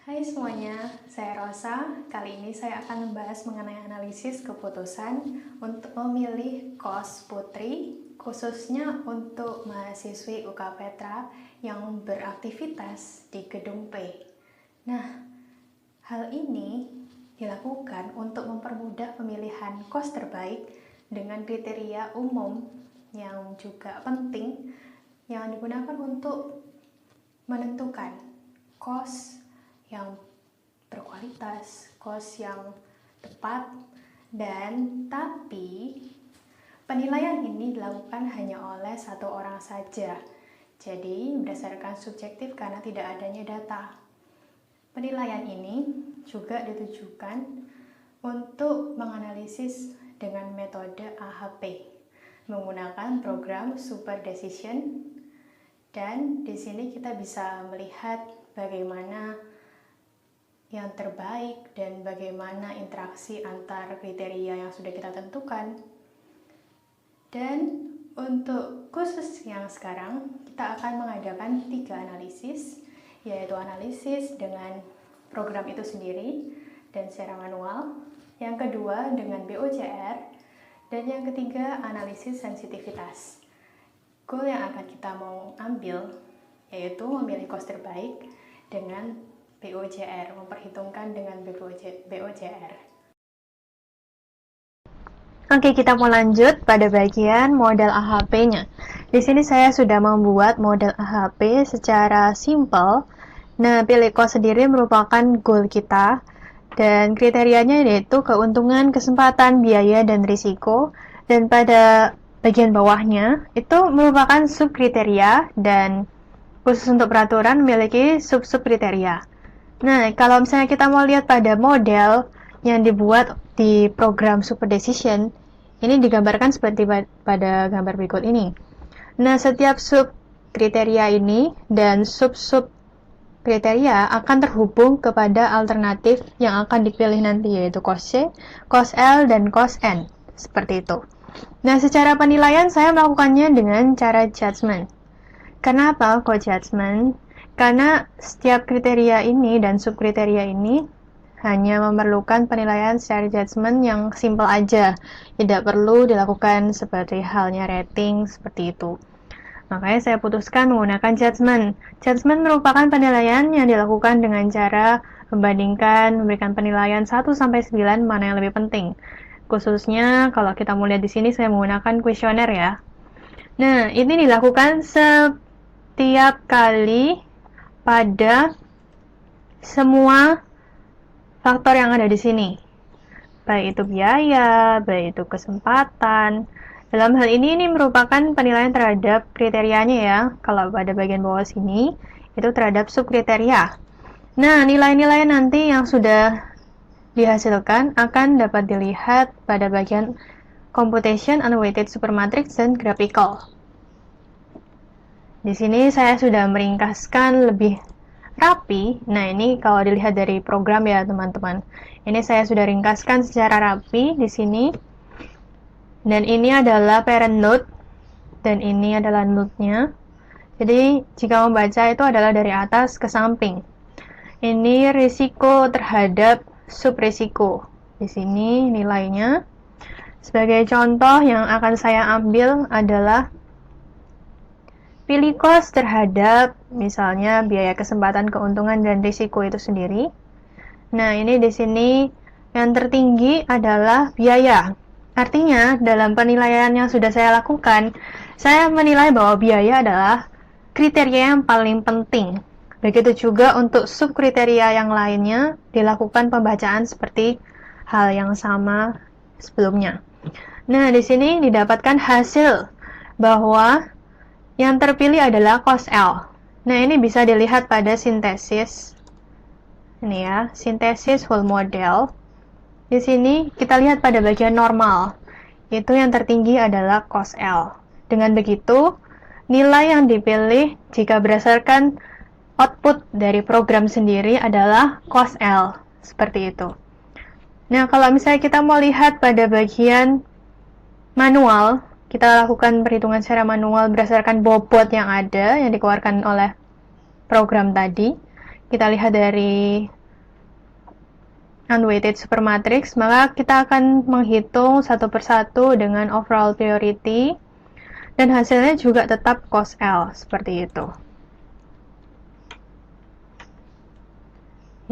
Hai semuanya, saya Rosa. Kali ini saya akan membahas mengenai analisis keputusan untuk memilih kos putri, khususnya untuk mahasiswi UK Petra yang beraktivitas di Gedung P. Nah, hal ini dilakukan untuk mempermudah pemilihan kos terbaik dengan kriteria umum yang juga penting yang digunakan untuk menentukan kos yang berkualitas, kos yang tepat, dan tapi penilaian ini dilakukan hanya oleh satu orang saja. Jadi berdasarkan subjektif karena tidak adanya data. Penilaian ini juga ditujukan untuk menganalisis dengan metode AHP menggunakan program Super Decision, dan di sini kita bisa melihat bagaimana yang terbaik dan bagaimana interaksi antar kriteria yang sudah kita tentukan. Dan untuk khusus yang sekarang, kita akan mengadakan 3 analisis, yaitu analisis dengan program itu sendiri dan secara manual, yang kedua dengan BOCR, dan yang ketiga analisis sensitivitas. Goal yang akan kita mau ambil yaitu memilih kos terbaik dengan BOCR, memperhitungkan dengan BOCR. Oke, kita mau lanjut pada bagian model AHP-nya. Di sini saya sudah membuat model AHP secara simple. Nah, pilih kos sendiri merupakan goal kita, dan kriterianya yaitu keuntungan, kesempatan, biaya, dan risiko. Dan pada bagian bawahnya itu merupakan subkriteria, dan khusus untuk peraturan memiliki sub-sub kriteria. Nah, kalau misalnya kita mau lihat pada model yang dibuat di program Super Decision, ini digambarkan seperti pada gambar berikut ini. Nah, setiap sub kriteria ini dan sub-sub kriteria akan terhubung kepada alternatif yang akan dipilih nanti, yaitu cos C, cos L, dan cos N. Seperti itu. Nah, secara penilaian saya melakukannya dengan cara judgment. Kenapa kok judgment? Karena setiap kriteria ini dan subkriteria ini hanya memerlukan penilaian secara judgment yang simple aja, tidak perlu dilakukan seperti halnya rating seperti itu. Makanya saya putuskan menggunakan judgment. Judgment merupakan penilaian yang dilakukan dengan cara membandingkan, memberikan penilaian 1-9 mana yang lebih penting. Khususnya kalau kita mau lihat di sini saya menggunakan kuesioner ya. Nah, ini dilakukan setiap kali pada semua faktor yang ada di sini, baik itu biaya, baik itu kesempatan. Dalam hal ini merupakan penilaian terhadap kriterianya ya. Kalau pada bagian bawah sini itu terhadap subkriteria. Nah, nilai-nilai nanti yang sudah dihasilkan akan dapat dilihat pada bagian computation, unweighted supermatrix, dan graphical. Di sini saya sudah meringkaskan lebih rapi. Nah, ini kalau dilihat dari program ya, teman-teman. Ini saya sudah ringkaskan secara rapi di sini. Dan ini adalah parent node, dan ini adalah node-nya. Jadi, jika membaca itu adalah dari atas ke samping. Ini risiko terhadap subrisiko. Di sini nilainya. Sebagai contoh yang akan saya ambil adalah pilih kos terhadap misalnya biaya, kesempatan, keuntungan, dan risiko itu sendiri. Nah, ini di sini yang tertinggi adalah biaya. Artinya, dalam penilaian yang sudah saya lakukan, saya menilai bahwa biaya adalah kriteria yang paling penting. Begitu juga untuk subkriteria yang lainnya dilakukan pembacaan seperti hal yang sama sebelumnya. Nah, di sini didapatkan hasil bahwa yang terpilih adalah cos L. Nah, ini bisa dilihat pada sintesis. Ini ya, sintesis full model. Di sini kita lihat pada bagian normal. Itu yang tertinggi adalah cos L. Dengan begitu, nilai yang dipilih jika berdasarkan output dari program sendiri adalah cos L. Seperti itu. Nah, kalau misalnya kita mau lihat pada bagian manual, kita lakukan perhitungan secara manual berdasarkan bobot yang ada, yang dikeluarkan oleh program tadi. kita lihat dari unweighted supermatrix, maka kita akan menghitung satu persatu dengan overall priority, dan hasilnya juga tetap cos L, seperti itu.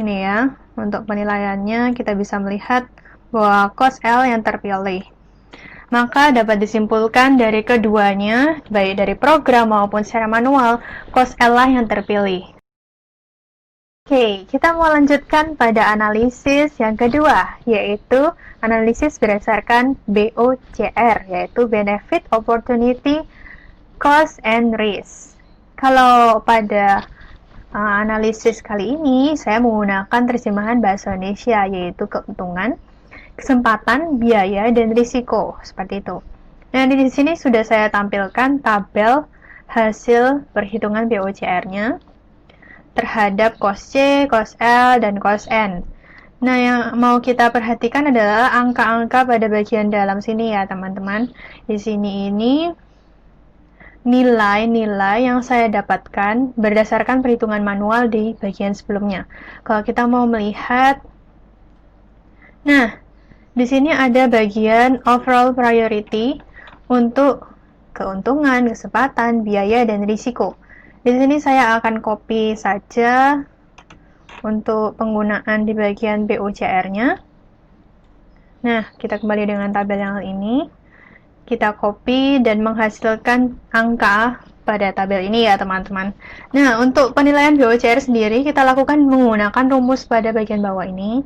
Ini ya, untuk penilaiannya kita bisa melihat bahwa cos L yang terpilih. Maka dapat disimpulkan dari keduanya, baik dari program maupun secara manual, cos L lah yang terpilih. Oke, kita mau lanjutkan pada analisis yang kedua, yaitu analisis berdasarkan BOCR, yaitu Benefit, Opportunity, Cost, and Risk. Kalau pada analisis kali ini, saya menggunakan terjemahan bahasa Indonesia, yaitu keuntungan, kesempatan, biaya, dan risiko, seperti itu. Nah, di sini sudah saya tampilkan tabel hasil perhitungan BOCR-nya terhadap cos C, cos L, dan cos N. Nah, yang mau kita perhatikan adalah angka-angka pada bagian dalam sini ya, teman-teman. Di sini ini nilai-nilai yang saya dapatkan berdasarkan perhitungan manual di bagian sebelumnya. Kalau kita mau melihat, nah, di sini ada bagian overall priority untuk keuntungan, kesempatan, biaya, dan risiko. Di sini saya akan copy saja untuk penggunaan di bagian BOCR-nya. Nah, kita kembali dengan tabel yang ini. Kita copy dan menghasilkan angka pada tabel ini ya, teman-teman. Nah, untuk penilaian BOCR sendiri, kita lakukan menggunakan rumus pada bagian bawah ini,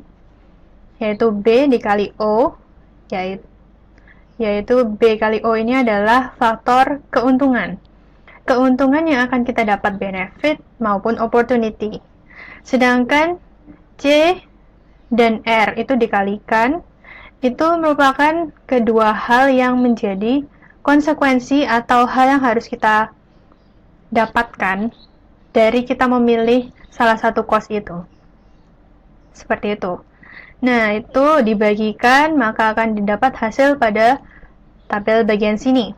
yaitu B dikali O, yaitu B kali O ini adalah faktor keuntungan. Keuntungan yang akan kita dapat benefit maupun opportunity. Sedangkan C dan R itu dikalikan, itu merupakan kedua hal yang menjadi konsekuensi atau hal yang harus kita dapatkan dari kita memilih salah satu cost itu. Seperti itu. Nah, itu dibagikan, maka akan didapat hasil pada tabel bagian sini.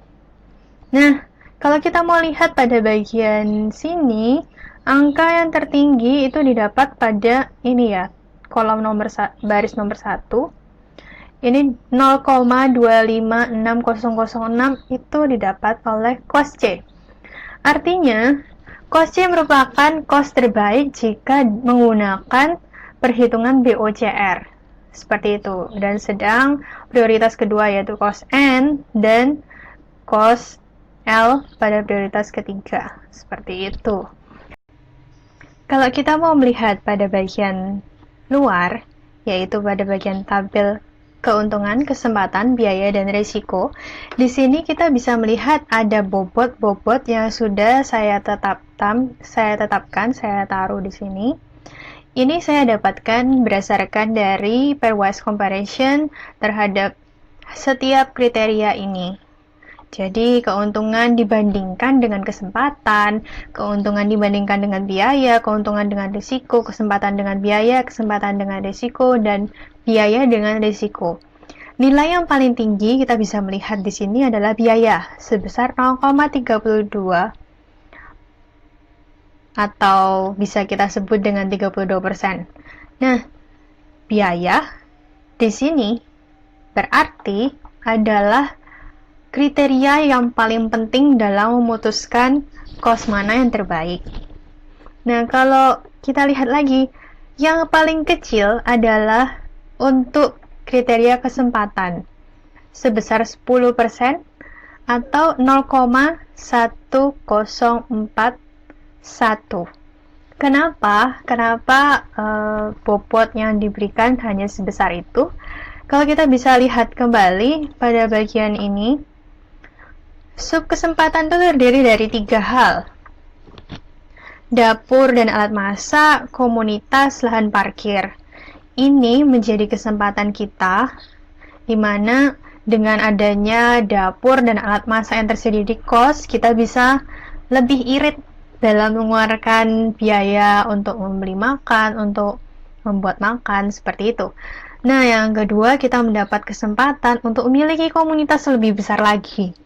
Nah, kalau kita mau lihat pada bagian sini, angka yang tertinggi itu didapat pada ini ya, kolom baris nomor 1. Ini 0,256006 itu didapat oleh cos C. Artinya, cos C merupakan cost terbaik jika menggunakan perhitungan BOCR. Seperti itu. Dan sedang prioritas kedua yaitu cos N dan cos L pada prioritas ketiga, seperti itu. Kalau kita mau melihat pada bagian luar, yaitu pada bagian tabel keuntungan, kesempatan, biaya, dan risiko, di sini kita bisa melihat ada bobot-bobot yang sudah saya tetapkan, saya taruh di sini. Ini saya dapatkan berdasarkan dari pairwise comparison terhadap setiap kriteria ini. Jadi, keuntungan dibandingkan dengan kesempatan, keuntungan dibandingkan dengan biaya, keuntungan dengan risiko, kesempatan dengan biaya, kesempatan dengan risiko, dan biaya dengan risiko. Nilai yang paling tinggi kita bisa melihat di sini adalah biaya, sebesar 0,32, atau bisa kita sebut dengan 32%. Nah, biaya di sini berarti adalah kriteria yang paling penting dalam memutuskan cost mana yang terbaik. Nah, kalau kita lihat lagi, yang paling kecil adalah untuk kriteria kesempatan, sebesar 10% atau 0,1041. Kenapa bobot yang diberikan hanya sebesar itu? Kalau kita bisa lihat kembali pada bagian ini, sub kesempatan itu terdiri dari 3 hal. Dapur dan alat masak, komunitas, lahan parkir. Ini menjadi kesempatan kita, di mana dengan adanya dapur dan alat masak yang tersedia di kos, kita bisa lebih irit dalam mengeluarkan biaya untuk membeli makan, untuk membuat makan, seperti itu. Nah, yang kedua, kita mendapat kesempatan untuk memiliki komunitas lebih besar lagi.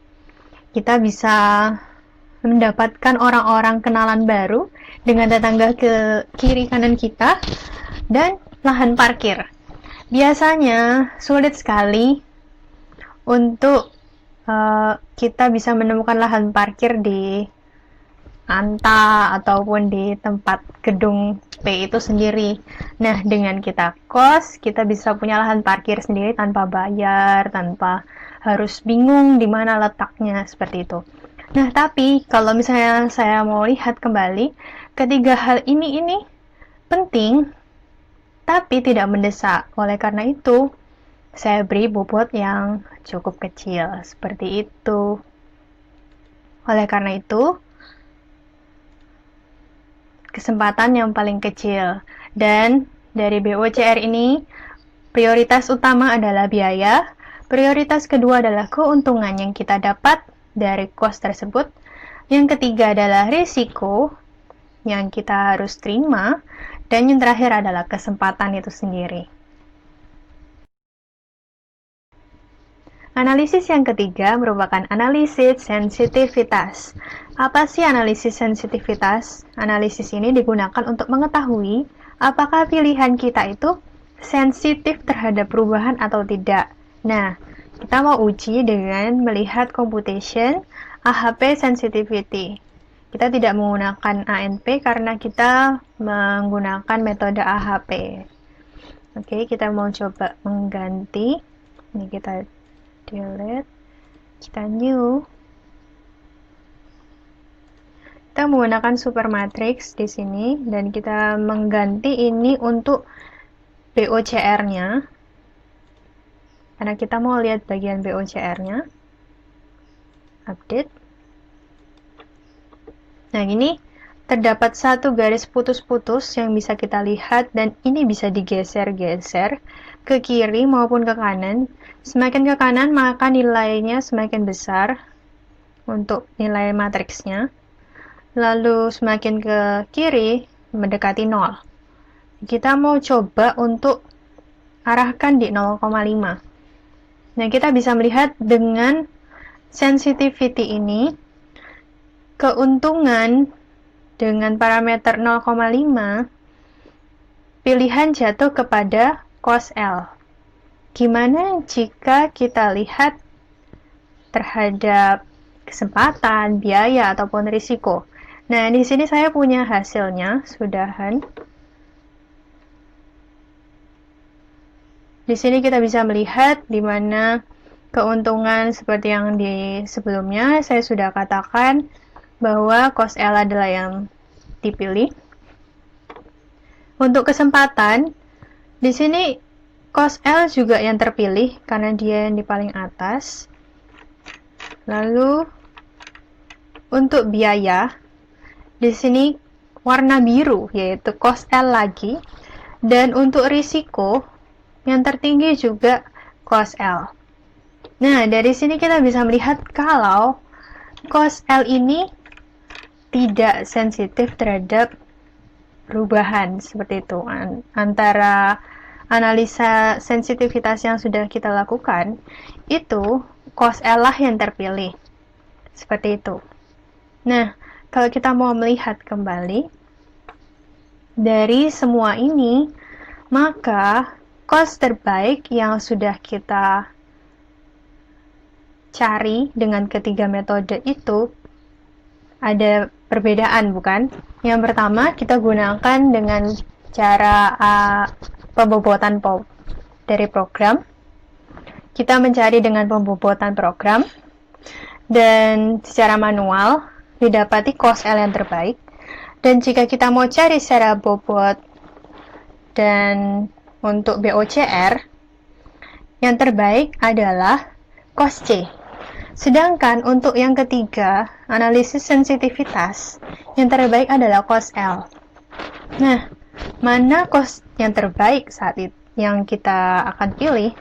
Kita bisa mendapatkan orang-orang kenalan baru dengan tetangga ke kiri kanan kita, dan lahan parkir. Biasanya sulit sekali untuk kita bisa menemukan lahan parkir di Anta ataupun di tempat gedung P itu sendiri. Nah, dengan kita kos, kita bisa punya lahan parkir sendiri tanpa bayar, tanpa harus bingung di mana letaknya, seperti itu. Nah, tapi kalau misalnya saya mau lihat kembali, ketiga hal ini penting, tapi tidak mendesak. Oleh karena itu, saya beri bobot yang cukup kecil, seperti itu. Oleh karena itu, kesempatan yang paling kecil. Dan dari BOCR ini, prioritas utama adalah biaya, prioritas kedua adalah keuntungan yang kita dapat dari kos tersebut, yang ketiga adalah risiko yang kita harus terima, dan yang terakhir adalah kesempatan itu sendiri. Analisis yang ketiga merupakan analisis sensitivitas. Apa sih analisis sensitivitas? Analisis ini digunakan untuk mengetahui apakah pilihan kita itu sensitif terhadap perubahan atau tidak. Nah, kita mau uji dengan melihat computation AHP sensitivity. Kita tidak menggunakan ANP karena kita menggunakan metode AHP. Oke, kita mau coba mengganti. Ini kita delete, kita new. Kita menggunakan supermatrix di sini dan kita mengganti ini untuk BOCR-nya. Karena kita mau lihat bagian BOCR-nya. Update. Nah, ini terdapat satu garis putus-putus yang bisa kita lihat dan ini bisa digeser-geser ke kiri maupun ke kanan. Semakin ke kanan maka nilainya semakin besar untuk nilai matriksnya. Lalu semakin ke kiri mendekati 0. Kita mau coba untuk arahkan di 0,5. Nah, kita bisa melihat dengan sensitivity ini, keuntungan dengan parameter 0,5, pilihan jatuh kepada cos L. Gimana jika kita lihat terhadap kesempatan, biaya, ataupun risiko? Nah, di sini saya punya hasilnya, sudahan. Di sini kita bisa melihat di mana keuntungan seperti yang di sebelumnya, saya sudah katakan bahwa cos L adalah yang dipilih. Untuk kesempatan, di sini cos L juga yang terpilih karena dia yang di paling atas. Lalu untuk biaya, di sini warna biru yaitu cos L lagi, dan untuk risiko yang tertinggi juga cos L. Nah, dari sini kita bisa melihat kalau cos L ini tidak sensitif terhadap perubahan, seperti itu. Antara analisa sensitivitas yang sudah kita lakukan, itu cos L lah yang terpilih. Seperti itu. Nah, kalau kita mau melihat kembali dari semua ini, maka cos terbaik yang sudah kita cari dengan ketiga metode itu ada perbedaan, bukan? Yang pertama, kita gunakan dengan cara pembobotan dari program. Kita mencari dengan pembobotan program, dan secara manual didapati cos L yang terbaik. Dan jika kita mau cari secara bobot dan untuk BOCR, yang terbaik adalah cos C. Sedangkan untuk yang ketiga, analisis sensitivitas, yang terbaik adalah cos L. Nah, mana cos yang terbaik saat itu yang kita akan pilih?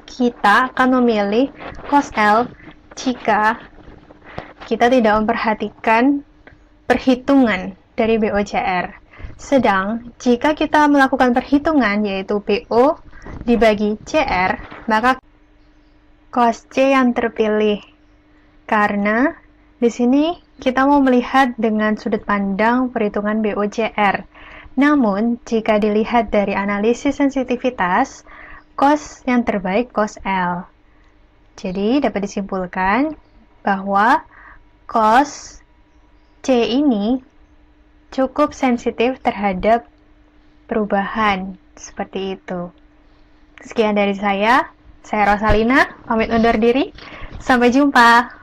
Kita akan memilih cos L jika kita tidak memperhatikan perhitungan dari BOCR. Sedang, jika kita melakukan perhitungan yaitu BO dibagi CR, maka cos C yang terpilih. Karena Di sini kita mau melihat dengan sudut pandang perhitungan BOCR. Namun, jika dilihat dari analisis sensitivitas, cos yang terbaik cos L. Jadi, dapat disimpulkan bahwa cos C ini cukup sensitif terhadap perubahan. Seperti itu. Sekian dari saya Rosalina, pamit undur diri. Sampai jumpa.